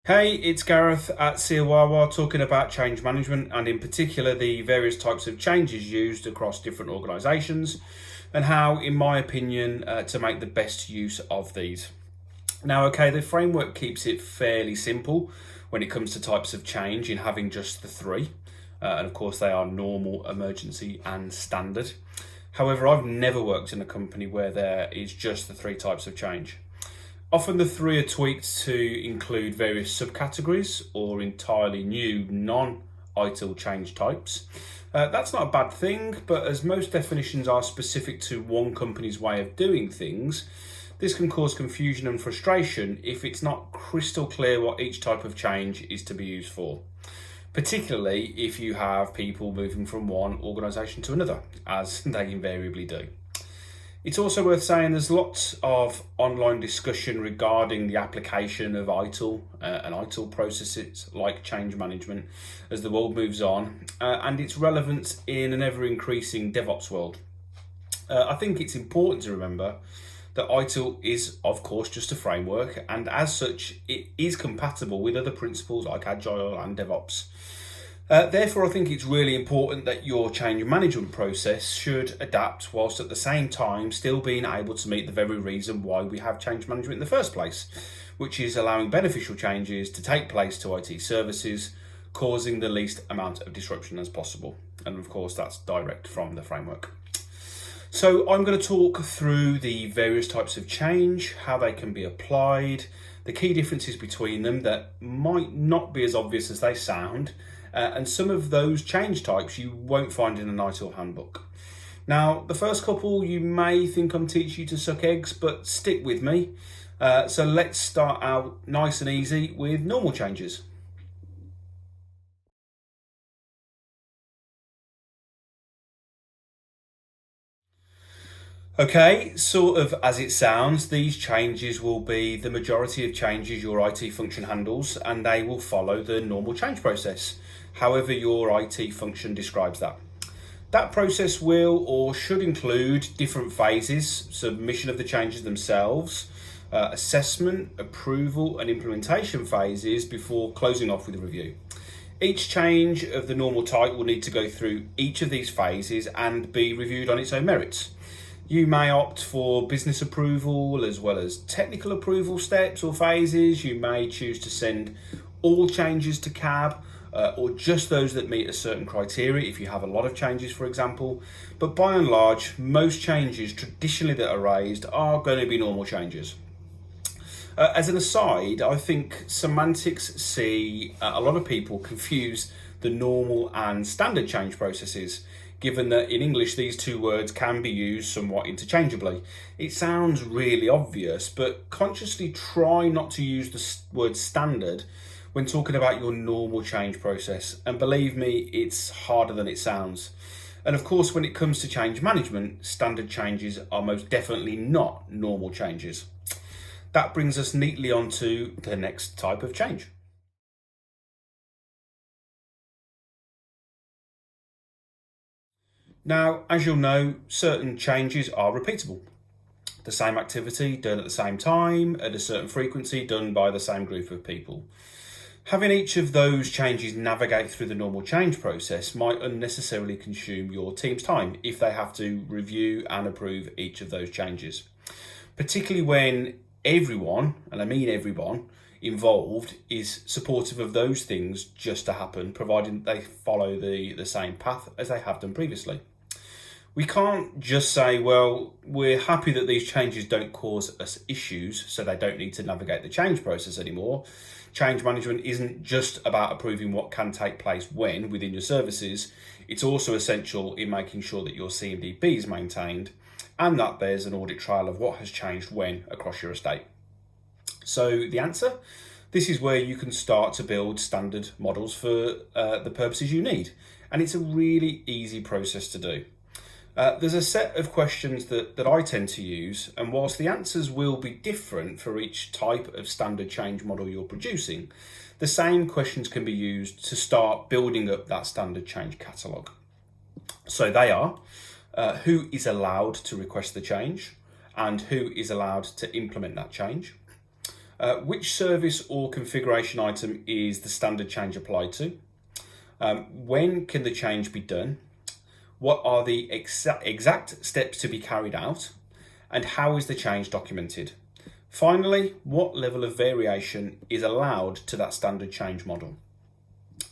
Hey, it's Gareth at SIOAOA talking about change management and in particular the various types of changes used across different organisations and how, in my opinion, to make the best use of these. Now, the framework keeps it fairly simple when it comes to types of change in having just the three. And of course, they are normal, emergency, and standard. However, I've never worked in a company where there is just the three types of change. Often the three are tweaked to include various subcategories or entirely new non-ITIL change types. That's not a bad thing, but as most definitions are specific to one company's way of doing things, this can cause confusion and frustration if it's not crystal clear what each type of change is to be used for, particularly if you have people moving from one organisation to another, as they invariably do. It's also worth saying there's lots of online discussion regarding the application of ITIL and ITIL processes like change management as the world moves on and its relevance in an ever-increasing DevOps world. I think it's important to remember that ITIL is, of course, just a framework, and as such, it is compatible with other principles like Agile and DevOps. Therefore, I think it's really important that your change management process should adapt whilst at the same time still being able to meet the very reason why we have change management in the first place, which is allowing beneficial changes to take place to IT services, causing the least amount of disruption as possible. And of course, that's direct from the framework. So I'm going to talk through the various types of change, how they can be applied, the key differences between them that might not be as obvious as they sound, and some of those change types you won't find in an ITIL handbook. Now, the first couple you may think I'm teaching you to suck eggs, but stick with me. So let's start out nice and easy with normal changes. Okay, sort of as it sounds, these changes will be the majority of changes your IT function handles, and they will follow the normal change process, however your IT function describes that. That process will or should include different phases: submission of the changes themselves, assessment, approval, and implementation phases before closing off with a review. Each change of the normal type will need to go through each of these phases and be reviewed on its own merits. You may opt for business approval as well as technical approval steps or phases. You may choose to send all changes to CAB or just those that meet a certain criteria if you have a lot of changes, for example. But by and large, most changes traditionally that are raised are going to be normal changes. As an aside, I think semantics see a lot of people confuse the normal and standard change processes, given that in English these two words can be used somewhat interchangeably. It sounds really obvious, but consciously try not to use the word standard when talking about your normal change process. And believe me, it's harder than it sounds. And of course, when it comes to change management, standard changes are most definitely not normal changes. That brings us neatly onto the next type of change. Now, as you'll know, certain changes are repeatable. The same activity done at the same time, at a certain frequency, done by the same group of people. Having each of those changes navigate through the normal change process might unnecessarily consume your team's time if they have to review and approve each of those changes, particularly when everyone, and I mean everyone, involved is supportive of those things just to happen, providing they follow the same path as they have done previously. We can't just say, well, we're happy that these changes don't cause us issues, so they don't need to navigate the change process anymore. Change management isn't just about approving what can take place when within your services. It's also essential in making sure that your CMDB is maintained and that there's an audit trail of what has changed when across your estate. So the answer? This is where you can start to build standard models for the purposes you need. And it's a really easy process to do. There's a set of questions that I tend to use, and whilst the answers will be different for each type of standard change model you're producing, the same questions can be used to start building up that standard change catalogue. So they are, who is allowed to request the change and who is allowed to implement that change? Which service or configuration item is the standard change applied to? When can the change be done? What are the exact steps to be carried out? And how is the change documented? Finally, what level of variation is allowed to that standard change model?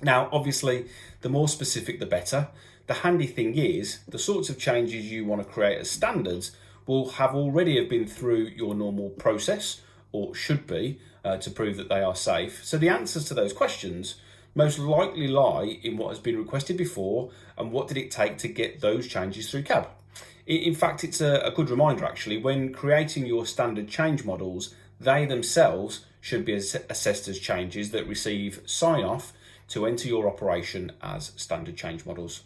Now, obviously, the more specific, the better. The handy thing is, the sorts of changes you want to create as standards will have already have been through your normal process, or should be, to prove that they are safe. So the answers to those questions most likely lie in what has been requested before and what did it take to get those changes through CAB. In fact, it's a good reminder actually, when creating your standard change models, they themselves should be assessed as changes that receive sign-off to enter your operation as standard change models.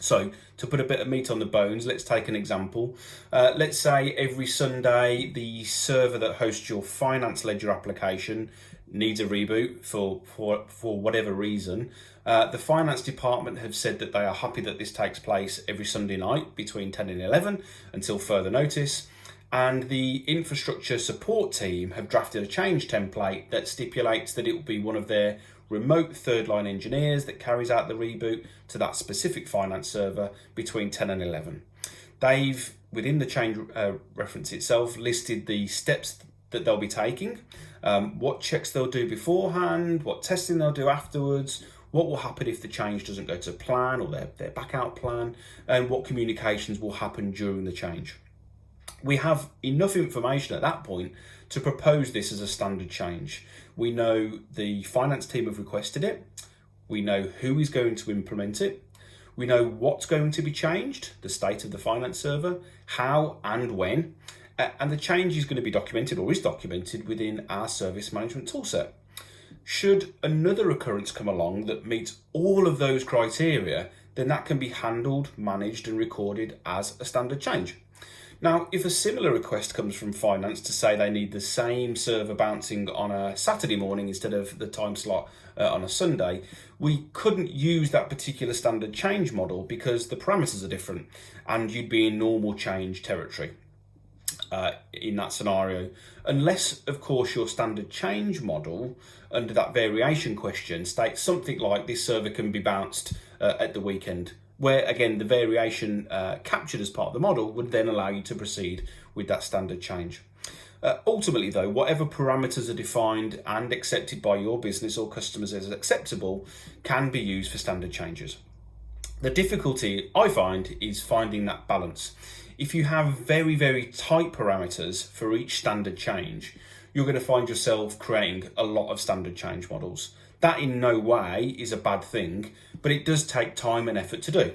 So to put a bit of meat on the bones, let's take an example. Let's say every Sunday the server that hosts your finance ledger application needs a reboot for whatever reason. The finance department have said that they are happy that this takes place every Sunday night between 10 and 11 until further notice. And the infrastructure support team have drafted a change template that stipulates that it will be one of their remote third line engineers that carries out the reboot to that specific finance server between 10 and 11. They've, within the change reference itself, listed the steps that they'll be taking, what checks they'll do beforehand, what testing they'll do afterwards, what will happen if the change doesn't go to plan or their back out plan, and what communications will happen during the change. We have enough information at that point to propose this as a standard change. We know the finance team have requested it. We know who is going to implement it. We know what's going to be changed, the state of the finance server, how and when. And the change is going to be documented or is documented within our service management toolset. Should another occurrence come along that meets all of those criteria, then that can be handled, managed and recorded as a standard change. Now, if a similar request comes from finance to say they need the same server bouncing on a Saturday morning instead of the time slot on a Sunday, we couldn't use that particular standard change model because the parameters are different and you'd be in normal change territory in that scenario. Unless, of course, your standard change model under that variation question states something like this server can be bounced at the weekend, where again the variation captured as part of the model would then allow you to proceed with that standard change. Ultimately though, whatever parameters are defined and accepted by your business or customers as acceptable can be used for standard changes. The difficulty I find is finding that balance. If you have very, very tight parameters for each standard change, you're going to find yourself creating a lot of standard change models. That in no way is a bad thing, but it does take time and effort to do.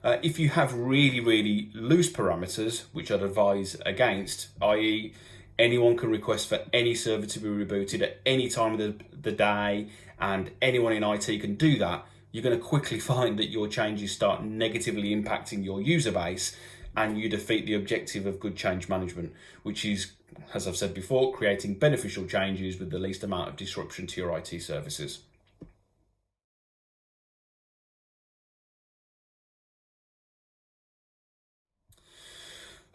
If you have really, really loose parameters, which I'd advise against, i.e. anyone can request for any server to be rebooted at any time of the day and anyone in IT can do that, you're going to quickly find that your changes start negatively impacting your user base and you defeat the objective of good change management, which is, as I've said before, creating beneficial changes with the least amount of disruption to your IT services.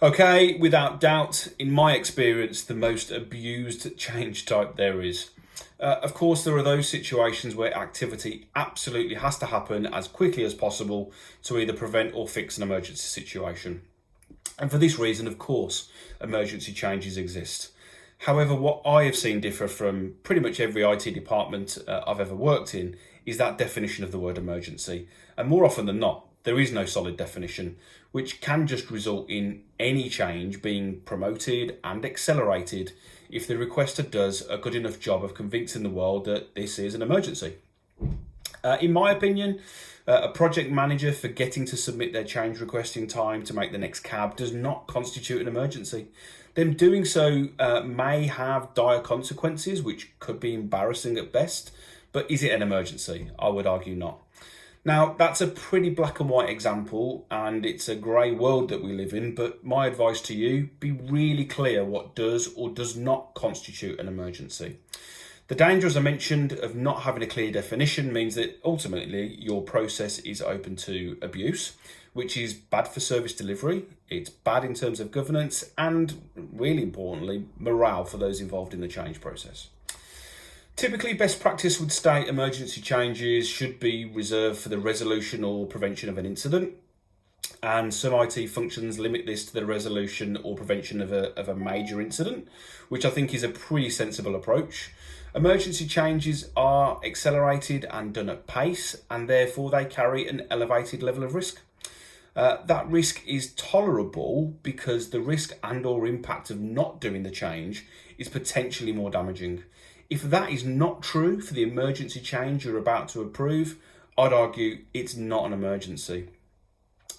Okay, without doubt, in my experience, the most abused change type there is. Of course, there are those situations where activity absolutely has to happen as quickly as possible to either prevent or fix an emergency situation. And for this reason, of course, emergency changes exist. However, what I have seen differ from pretty much every IT department I've ever worked in is that definition of the word emergency. And more often than not, there is no solid definition, which can just result in any change being promoted and accelerated if the requester does a good enough job of convincing the world that this is an emergency. In my opinion, a project manager forgetting to submit their change request in time to make the next cab does not constitute an emergency. Them doing so may have dire consequences, which could be embarrassing at best, but is it an emergency? I would argue not. Now, that's a pretty black and white example, and it's a grey world that we live in, but my advice to you, be really clear what does or does not constitute an emergency. The danger, as I mentioned, of not having a clear definition means that ultimately your process is open to abuse, which is bad for service delivery, it's bad in terms of governance, and really importantly, morale for those involved in the change process. Typically, best practice would state emergency changes should be reserved for the resolution or prevention of an incident, and some IT functions limit this to the resolution or prevention of a major incident, which I think is a pretty sensible approach. Emergency changes are accelerated and done at pace, and therefore they carry an elevated level of risk. That risk is tolerable because the risk and or impact of not doing the change is potentially more damaging. If that is not true for the emergency change you're about to approve, I'd argue it's not an emergency.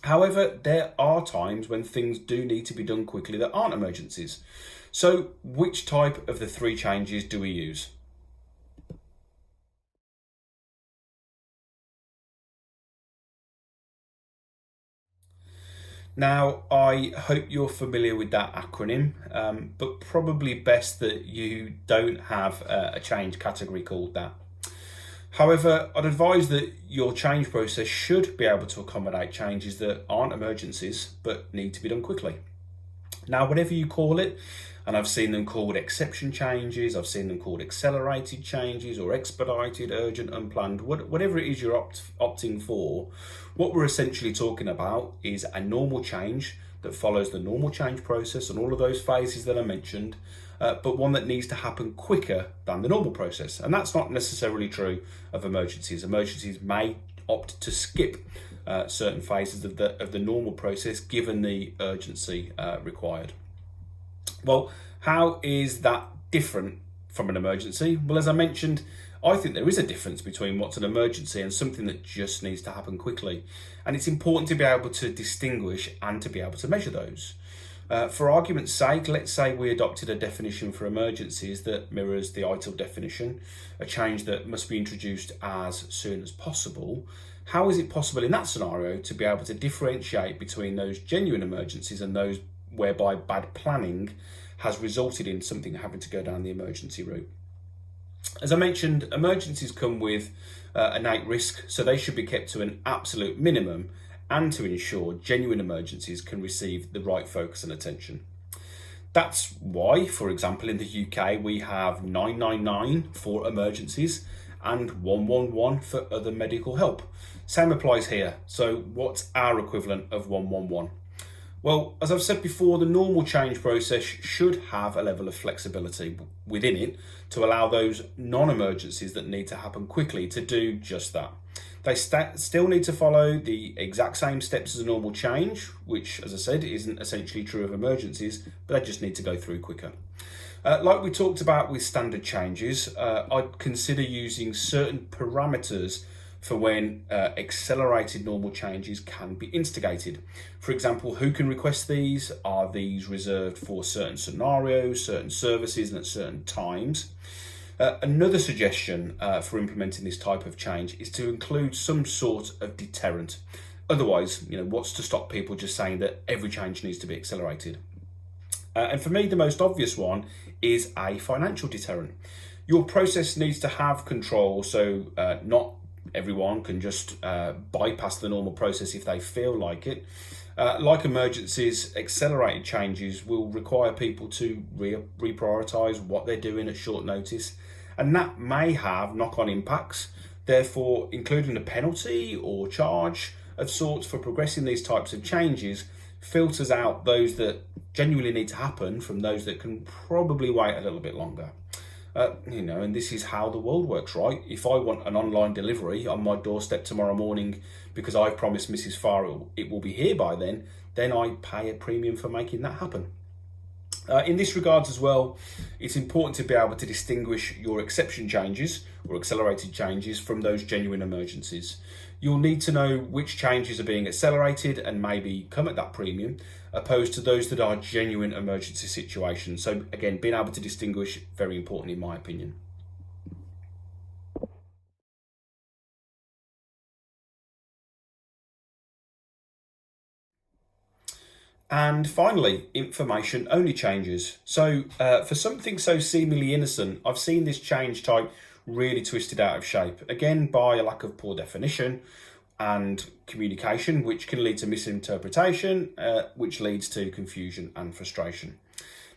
However, there are times when things do need to be done quickly that aren't emergencies. So which type of the three changes do we use? Now, I hope you're familiar with that acronym, but probably best that you don't have a change category called that. However, I'd advise that your change process should be able to accommodate changes that aren't emergencies but need to be done quickly. Now, whatever you call it, and I've seen them called exception changes, I've seen them called accelerated changes or expedited, urgent, unplanned, whatever it is you're opting for, what we're essentially talking about is a normal change that follows the normal change process and all of those phases that I mentioned, but one that needs to happen quicker than the normal process. And that's not necessarily true of emergencies. Emergencies may opt to skip certain phases of the normal process given the urgency required. Well, how is that different from an emergency? Well, as I mentioned, I think there is a difference between what's an emergency and something that just needs to happen quickly. And it's important to be able to distinguish and to be able to measure those. For argument's sake, let's say we adopted a definition for emergencies that mirrors the ITIL definition, a change that must be introduced as soon as possible. How is it possible in that scenario to be able to differentiate between those genuine emergencies and those whereby bad planning has resulted in something having to go down the emergency route? As I mentioned, emergencies come with innate risk, so they should be kept to an absolute minimum and to ensure genuine emergencies can receive the right focus and attention. That's why, for example, in the UK, we have 999 for emergencies and 111 for other medical help. Same applies here. So what's our equivalent of 111? Well, as I've said before, the normal change process should have a level of flexibility within it to allow those non-emergencies that need to happen quickly to do just that. They still need to follow the exact same steps as a normal change, which, as I said, isn't essentially true of emergencies, but they just need to go through quicker. Like we talked about with standard changes, I'd consider using certain parameters for when accelerated normal changes can be instigated. For example, who can request these? Are these reserved for certain scenarios, certain services, and at certain times? Another suggestion for implementing this type of change is to include some sort of deterrent. Otherwise, what's to stop people just saying that every change needs to be accelerated? And for me, the most obvious one is a financial deterrent. Your process needs to have control, so not everyone can just bypass the normal process if they feel like it. Like emergencies, accelerated changes will require people to reprioritise what they're doing at short notice, and that may have knock-on impacts. Therefore, including a penalty or charge of sorts for progressing these types of changes filters out those that genuinely need to happen from those that can probably wait a little bit longer. And this is how the world works, right? If I want an online delivery on my doorstep tomorrow morning because I've promised Mrs. Farrell it will be here by then I pay a premium for making that happen. In this regards as well, it's important to be able to distinguish your exception changes or accelerated changes from those genuine emergencies. You'll need to know which changes are being accelerated and maybe come at that premium, opposed to those that are genuine emergency situations. So again, being able to distinguish, very important in my opinion. And finally, information only changes. So for something so seemingly innocent, I've seen this change type really twisted out of shape, again by a lack of poor definition and communication, which can lead to misinterpretation, which leads to confusion and frustration.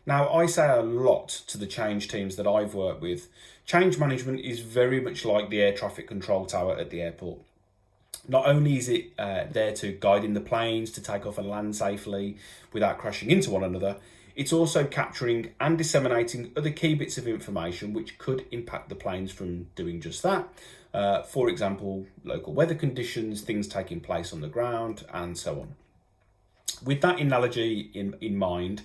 Now, I say a lot to the change teams that I've worked with. Change management is very much like the air traffic control tower at the airport. Not only is it there to guiding the planes to take off and land safely without crashing into one another, it's also capturing and disseminating other key bits of information which could impact the planes from doing just that. For example, local weather conditions, things taking place on the ground, and so on. With that analogy in mind,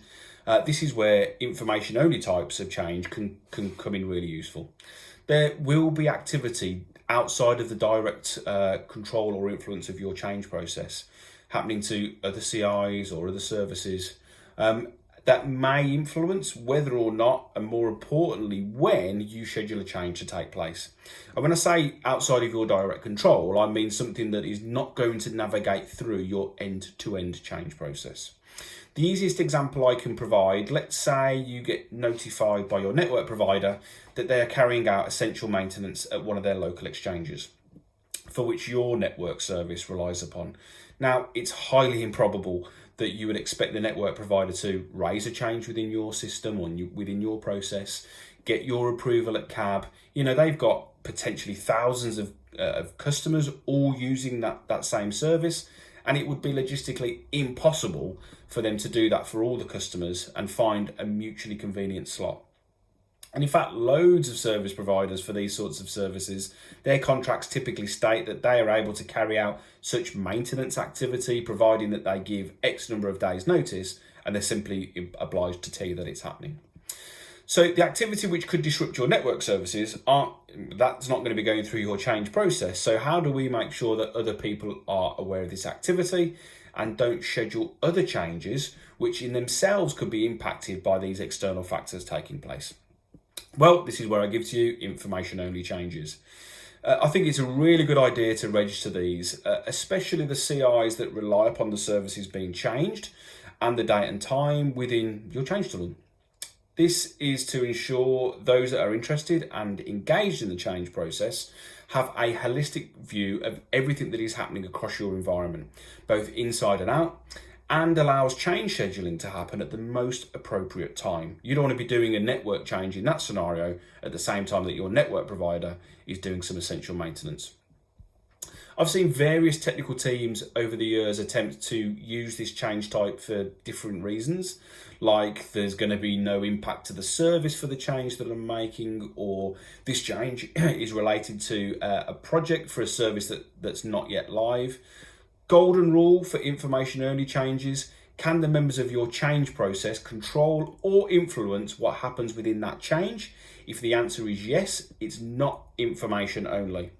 this is where information only types of change can come in really useful. There will be activity outside of the direct control or influence of your change process happening to other CIs or other services that may influence whether or not, and more importantly, when you schedule a change to take place. And when I say outside of your direct control, I mean something that is not going to navigate through your end-to-end change process. The easiest example I can provide, let's say you get notified by your network provider that they are carrying out essential maintenance at one of their local exchanges, for which your network service relies upon. Now, it's highly improbable that you would expect the network provider to raise a change within your system or within your process, get your approval at CAB. You know, they've got potentially thousands of customers all using that same service, and it would be logistically impossible for them to do that for all the customers and find a mutually convenient slot. And in fact, loads of service providers for these sorts of services, their contracts typically state that they are able to carry out such maintenance activity, providing that they give X number of days notice, and they're simply obliged to tell you that it's happening. So the activity which could disrupt your network services, that's not going to be going through your change process. So how do we make sure that other people are aware of this activity and don't schedule other changes which in themselves could be impacted by these external factors taking place? Well, this is where I give to you information only changes. I think it's a really good idea to register these, especially the CIs that rely upon the services being changed and the date and time within your change tool. This is to ensure those that are interested and engaged in the change process have a holistic view of everything that is happening across your environment, both inside and out, and allows change scheduling to happen at the most appropriate time. You don't want to be doing a network change in that scenario at the same time that your network provider is doing some essential maintenance. I've seen various technical teams over the years attempt to use this change type for different reasons, like there's going to be no impact to the service for the change that I'm making, or this change is related to a project for a service that's not yet live. Golden rule for information only changes: can the members of your change process control or influence what happens within that change? If the answer is yes, it's not information only.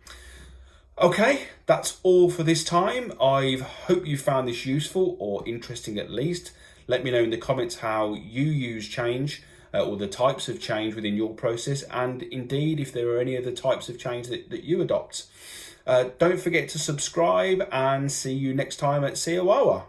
Okay, that's all for this time. I hope you found this useful or interesting at least. Let me know in the comments how you use change or the types of change within your process, and indeed if there are any other types of change that you adopt. Don't forget to subscribe, and see you next time at SIOAOA.